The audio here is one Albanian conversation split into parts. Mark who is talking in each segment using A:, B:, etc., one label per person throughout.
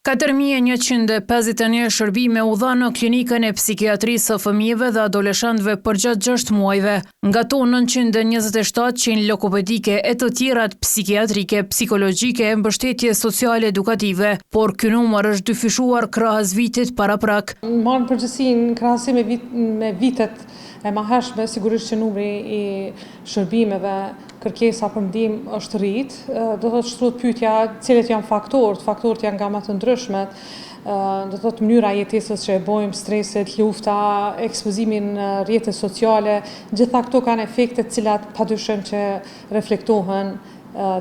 A: 4.151 shërbime u dha në klinikën e psikiatrisë së fëmijëve dhe adoleshentëve përgjatë 6 muajve, nga to 927 qenë lokopedike e të tjerat psikiatrike, psikologjike e mbështetje sociale edukative, por ky numër është dyfishuar krahas vitit paraprak.
B: Marrë përgjithësi në krahasim me vitet e mëhershme, sigurisht që numri i shërbimeve, kërkesa për ndihmë është rrit. Do të shtrohet pyetja cilët janë faktorët janë nga më të ndryshmet. Do të thotë mënyra e jetesës që e bojmë, streset, lufta, ekspozimin në rrjetet sociale, gjitha këto kanë efekte të cilat padyshim që reflektohen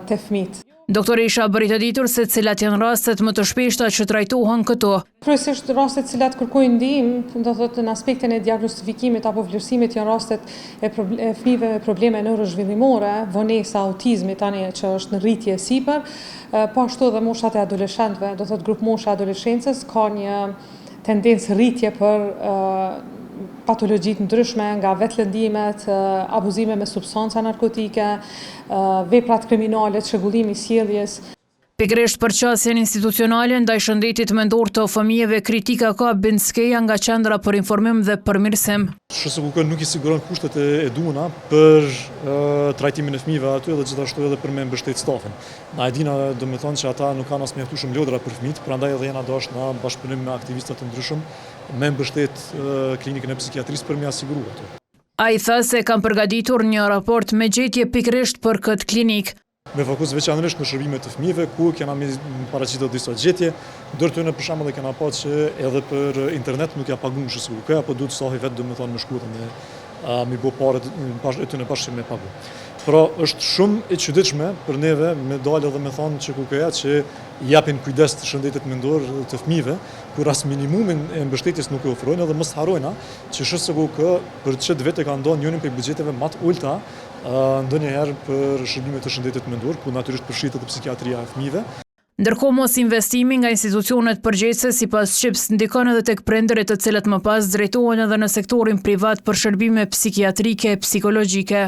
B: te fëmijët.
A: Doktoresha bëri të ditur se cilat janë rastet më të shpeshta që trajtohen këto.
B: Kryesisht rastet cilat kërkojnë ndihmë, do të thotë në aspektin e diagnostifikimit apo vlerësimit janë rastet e fëmijëve me probleme neurozhvillimore, vonesa, autizmi tani që është në rritje sipër, po ashtu edhe moshat e adoleshentëve, do të thotë grup mosha adoleshencës ka një tendencë rritje për patologjit ndryshme nga vetëlëndimet, abuzime me substanca narkotike, veprat kriminale, çrregullimi i sjelljes.
A: Pikërisht për qasjen institucionale ndaj shëndetit mendor të fëmijëve, kritika ka Bindskeja nga Qendra për Informim dhe Përmirësim.
C: SHSKUK nuk i siguron kushtet e duhura për trajtimin e fëmijëve aty dhe gjithashtu edhe për me mbështet stafin. Na e dina domethënë që ata nuk kanë as mjaftueshëm lodra për fëmijët, prandaj edhe jena dashur në bashkëpunim me aktivistë të ndryshëm me mbështet klinikën e psikiatrisë për me asiguruar ato.
A: Ai tha se kanë përgatitur një raport me gjetje pikërisht për këtë klinikë.
C: Me fokus veçanërisht në shërbimet të fëmijëve, ku kena paraqitur disa gjetje, ndër tyre për shembull kena pa që edhe për internet nuk ja pagun SHSKUK, apo duhet stafi vetë domethënë me shkruajtur me mi bë parë ty në bashkë me pagu. Pra është shumë e çuditshme për neve me dalë edhe me thonë që KUK-ja që japin kujdes të shëndetit mendor të fëmijëve, kur as minimumin e mbështetjes nuk e ofrojnë, edhe mos harrojna që SHSKUK për çet vete ka ndonë njërin prej buxheteve më të ulta ndonjëherë për shërbime të shëndetit mendor, ku natyrisht përfshihet edhe psikiatria e fëmijëve.
A: Ndërkohë mos investimi nga institucionet përgjegjëse sipas Shqips ndikon edhe tek prindërit të cilët më pas drejtohen edhe në sektorin privat për shërbime psikiatrike e psikologjike.